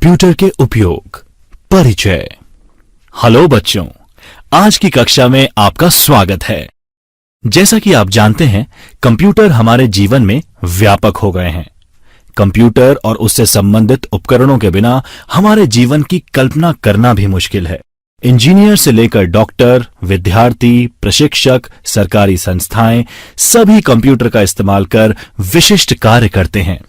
Computer के उपयोग परिचय। हेलो बच्चों, आज की कक्षा में आपका स्वागत है। जैसा कि आप जानते हैं, कंप्यूटर हमारे जीवन में व्यापक हो गए हैं। कंप्यूटर और उससे संबंधित उपकरणों के बिना हमारे जीवन की कल्पना करना भी मुश्किल है। इंजीनियर से लेकर डॉक्टर, विद्यार्थी, प्रशिक्षक, सरकारी संस्थाएं सभी कंप्यूटर का इस्तेमाल कर विशिष्ट कार्य करते हैं।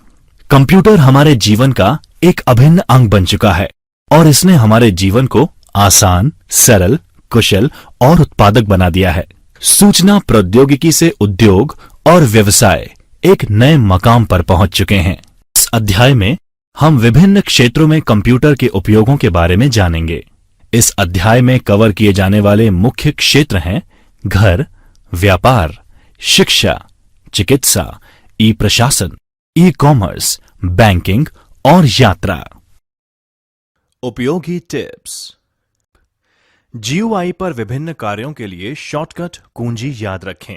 कंप्यूटर हमारे जीवन का एक अभिन्न अंग बन चुका है और इसने हमारे जीवन को आसान, सरल, कुशल और उत्पादक बना दिया है। सूचना प्रौद्योगिकी से उद्योग और व्यवसाय एक नए मकाम पर पहुंच चुके हैं। इस अध्याय में हम विभिन्न क्षेत्रों में कंप्यूटर के उपयोगों के बारे में जानेंगे। इस अध्याय में कवर किए जाने वाले मुख्य क्षेत्र हैं घर, व्यापार, शिक्षा, चिकित्सा, ई प्रशासन, ई कॉमर्स, बैंकिंग और यात्रा। उपयोगी टिप्स। GUI पर विभिन्न कार्यों के लिए शॉर्टकट कुंजी याद रखें।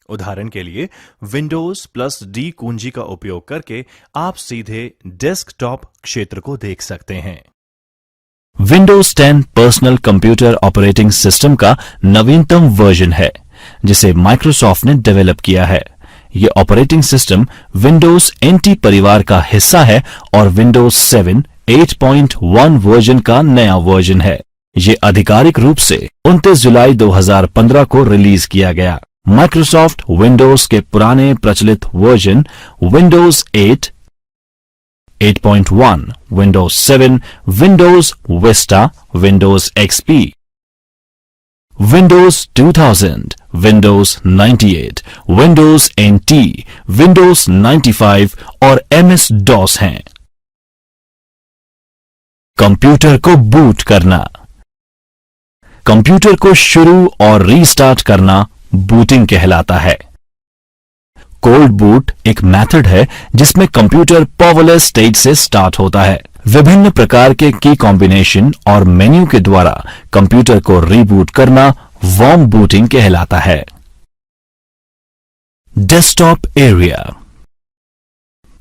उदाहरण के लिए Windows+D कुंजी का उपयोग करके आप सीधे डेस्कटॉप क्षेत्र को देख सकते हैं। Windows 10 personal computer operating system का नवीनतम वर्जन है, जिसे माइक्रोसॉफ्ट ने डेवलप किया है। यह ऑपरेटिंग सिस्टम Windows NT परिवार का हिस्सा है और Windows 7 8.1 वर्जन का नया वर्जन है। ये आधिकारिक रूप से 29 जुलाई 2015 को रिलीज किया गया। माइक्रोसॉफ्ट विंडोज के पुराने प्रचलित version Windows 8, 8.1, Windows 7, Windows Vista, Windows XP, Windows 2000, Windows 98, Windows NT, Windows 95 और MS-DOS हैं। कंप्यूटर को बूट करना। कंप्यूटर को शुरू और रीस्टार्ट करना बूटिंग कहलाता है। कोल्ड बूट एक मेथड है जिसमें कंप्यूटर पावरलेस स्टेट से स्टार्ट होता है। विभिन्न प्रकार के की कॉम्बिनेशन और मेन्यू के द्वारा कंप्यूटर को रीबूट करना वार्म बूटिंग कहलाता है। Desktop area.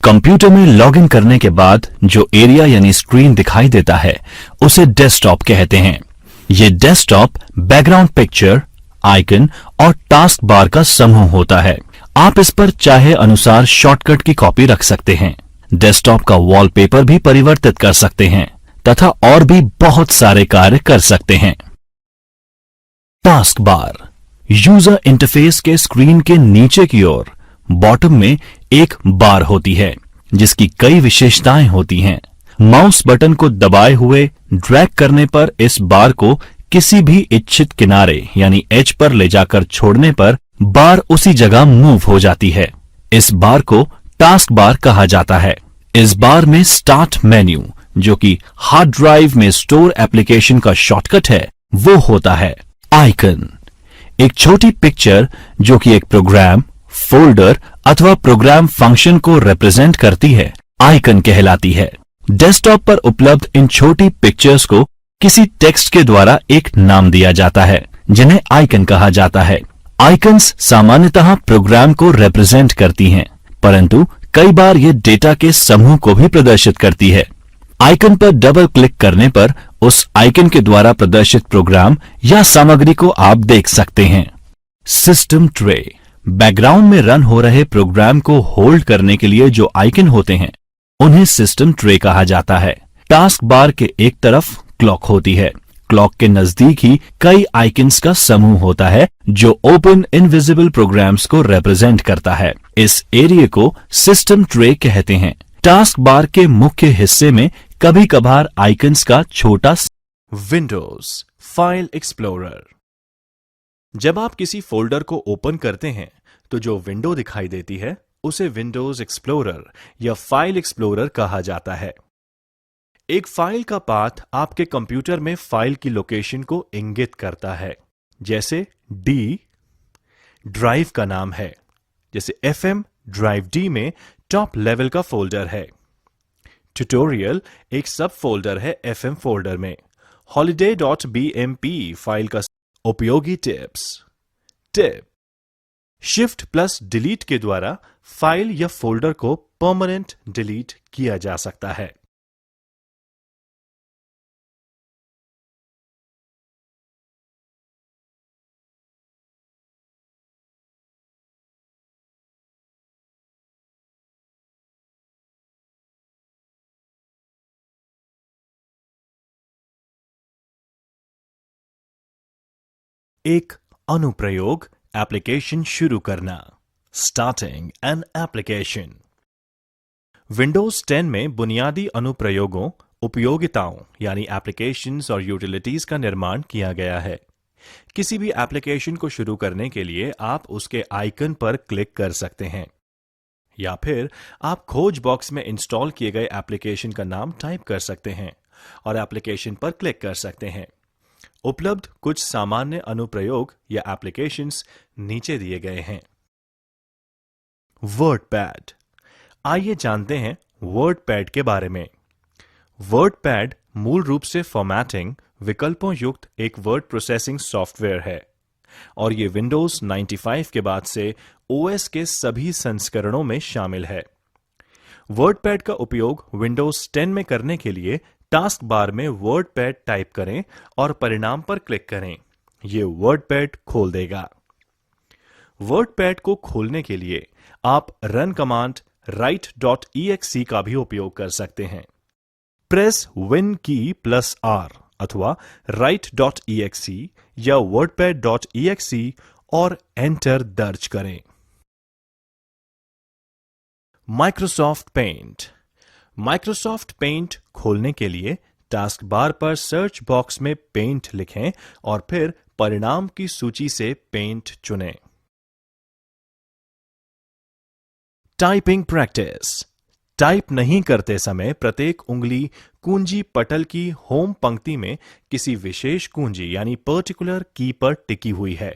कंप्यूटर में लॉगिन करने के बाद जो एरिया यानी स्क्रीन दिखाई देता है उसे डेस्कटॉप कहते हैं। यह डेस्कटॉप बैकग्राउंड पिक्चर, आइकन और टास्क बार का समूह होता है। आप इस पर चाहे अनुसार शॉर्टकट की कॉपी रख सकते हैं। डेस्कटॉप का वॉलपेपर भी परिवर्तित कर सकते हैं तथा और भी बहुत सारे कार्य कर सकते हैं। Task bar. यूजर इंटरफेस के स्क्रीन के नीचे की ओर बॉटम में एक बार होती है जिसकी कई विशेषताएं होती हैं। माउस बटन को दबाए हुए ड्रैग करने पर इस बार को किसी भी इच्छित किनारे यानी एज पर ले जाकर छोड़ने पर बार उसी जगह मूव हो जाती है। इस बार को टास्क बार कहा जाता है। इस बार में स्टार्ट मेन्यू, जो कि हार्ड ड्राइव में स्टोर एप्लीकेशन का शॉर्टकट है, वो होता है। आइकन एक छोटी पिक्चर जो कि एक प्रोग्राम, फोल्डर अथवा प्रोग्राम फंक्शन को रिप्रेजेंट करती है, आइकन कहलाती है। डेस्कटॉप पर उपलब्ध इन छोटी पिक्चर्स को किसी टेक्स्ट के द्वारा एक नाम दिया जाता है, जिन्हें आइकन कहा जाता है। आइकन्स सामान्यतः प्रोग्राम को रिप्रेजेंट करती हैं, परंतु कई बार ये डेटा के समूह को भी प्रदर्शित करती है। आइकन पर डबल क्लिक करने पर उस आइकन के द्वारा प्रदर्शित प्रोग्राम या सामग्री को आप देख सकते हैं। System tray. बैकग्राउंड में रन हो रहे प्रोग्राम को होल्ड करने के लिए जो आइकन होते हैं उन्हें सिस्टम ट्रे कहा जाता है। टास्क बार के एक तरफ क्लॉक होती है। क्लॉक के नजदीक ही कई आइकन्स का समूह होता है जो ओपन इनविजिबल प्रोग्राम्स को रिप्रेजेंट करता है। इस एरिया को सिस्टम ट्रे कहते हैं। टास्क बार के मुख्य हिस्से में कभी कभार आइकन्स का छोटा विंडोज फाइल एक्सप्लोरर। जब आप किसी फोल्डर को ओपन करते हैं तो जो विंडो दिखाई देती है उसे विंडोज एक्सप्लोरर या फाइल एक्सप्लोरर कहा जाता है। एक फाइल का पाथ आपके कंप्यूटर में फाइल की लोकेशन को इंगित करता है। जैसे D ड्राइव का नाम है, जैसे FM ड्राइव D में टॉप लेवल का फोल्डर है। ट्यूटोरियल एक सब फोल्डर है FM फोल्डर में। holiday.bmp फाइल का उपयोगी टिप्स। टिप। Shift+Delete के द्वारा फाइल या फोल्डर को परमानेंट डिलीट किया जा सकता है। एक अनुप्रयोग एप्लीकेशन शुरू करना। Starting an application. विंडोज 10 में बुनियादी अनुप्रयोगों, उपयोगिताओं यानी एप्लीकेशंस और यूटिलिटीज का निर्माण किया गया है। किसी भी एप्लीकेशन को शुरू करने के लिए आप उसके आइकन पर क्लिक कर सकते हैं या फिर आप खोज बॉक्स में इंस्टॉल किए गए एप्लीकेशन का नाम टाइप कर सकते हैं और एप्लीकेशन पर क्लिक कर सकते हैं। उपलब्ध कुछ सामान्य अनुप्रयोग या एप्लीकेशंस नीचे दिए गए हैं। वर्डपैड। आइए जानते हैं वर्डपैड के बारे में। वर्डपैड मूल रूप से फॉर्मेटिंग विकल्पों युक्त एक वर्ड प्रोसेसिंग सॉफ्टवेयर है और ये विंडोज 95 के बाद से ओएस के सभी संस्करणों में शामिल है। वर्डपैड का उपयोग विंडोज 10 में करने के लिए टास्क बार में वर्डपैड टाइप करें और परिणाम पर क्लिक करें। यह वर्डपैड खोल देगा। वर्डपैड को खोलने के लिए आप रन कमांड write.exe का भी उपयोग कर सकते हैं। प्रेस विन की प्लस आर अथवा write.exe या wordpad.exe और एंटर दर्ज करें। Microsoft paint. माइक्रोसॉफ्ट पेंट खोलने के लिए टास्क बार पर सर्च बॉक्स में पेंट लिखें और फिर परिणाम की सूची से पेंट चुनें। Typing practice. टाइप नहीं करते समय प्रत्येक उंगली कुंजी पटल की होम पंक्ति में किसी विशेष कुंजी यानी पर्टिकुलर की पर टिकी हुई है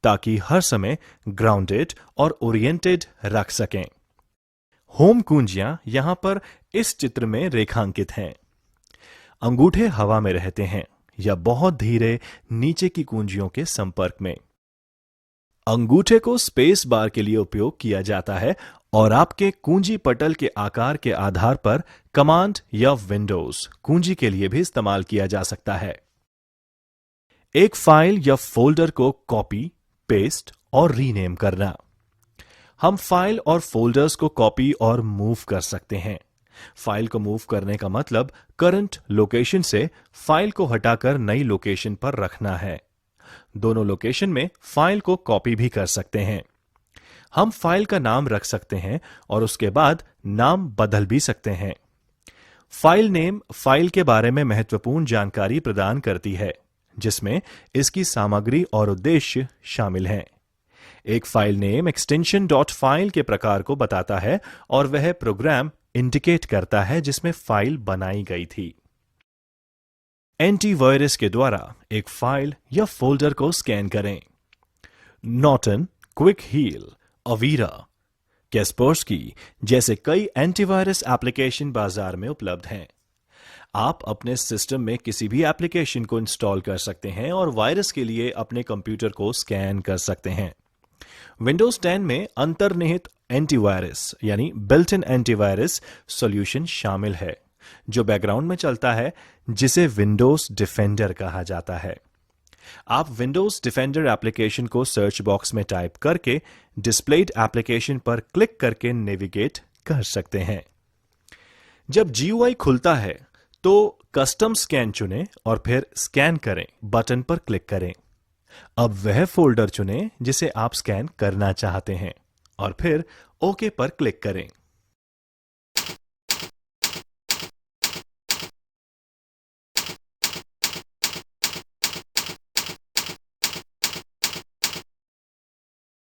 ताकि हर समय ग्राउंडेड और ओरिएंटेड रख सकें। होम कुंजियां यहां पर इस चित्र में रेखांकित हैं। अंगूठे हवा में रहते हैं या बहुत धीरे नीचे की कुंजियों के संपर्क में। अंगूठे को स्पेस बार के लिए उपयोग किया जाता है और आपके कुंजी पटल के आकार के आधार पर कमांड या विंडोज कुंजी के लिए भी इस्तेमाल किया जा सकता है। एक फाइल या फोल्डर को कॉपी, पेस्ट और रीनेम करना। हम फाइल और फोल्डर्स को कॉपी और मूव कर सकते हैं। फाइल को मूव करने का मतलब करंट लोकेशन से फाइल को हटाकर नई लोकेशन पर रखना है। दोनों लोकेशन में फाइल को कॉपी भी कर सकते हैं। हम फाइल का नाम रख सकते हैं और उसके बाद नाम बदल भी सकते हैं। फाइल नेम फाइल के बारे में महत्वपूर्ण जानकारी प्रदान करती है, जिसमें इसकी सामग्री और उद्देश्य शामिल हैं। एक file name extension dot file के प्रकार को बताता है और वह प्रोग्राम इंडिकेट करता है जिसमें फाइल बनाई गई थी। एंटीवायरस के द्वारा एक फाइल या फोल्डर को स्कैन करें। नॉर्टन, क्विक हील, अवीरा, कैस्पर्सकी जैसे कई एंटीवायरस एप्लीकेशन बाजार में उपलब्ध हैं। आप अपने सिस्टम में किसी भी एप्लीकेशन को इंस्टॉल कर सकते हैं और वायरस के लिए अपने कंप्यूटर को स्कैन कर सकते हैं। विंडोज 10 में अंतर्निहित एंटीवायरस यानी बिल्ट इन एंटीवायरस सॉल्यूशन शामिल है जो बैकग्राउंड में चलता है, जिसे विंडोज डिफेंडर कहा जाता है। आप विंडोज डिफेंडर एप्लीकेशन को सर्च बॉक्स में टाइप करके डिस्प्लेड एप्लीकेशन पर क्लिक करके नेविगेट कर सकते हैं। जब GUI खुलता है तो कस्टम स्कैन चुनें और फिर स्कैन करें बटन पर क्लिक करें। अब वह फोल्डर चुनें जिसे आप स्कैन करना चाहते हैं और फिर ओके पर क्लिक करें।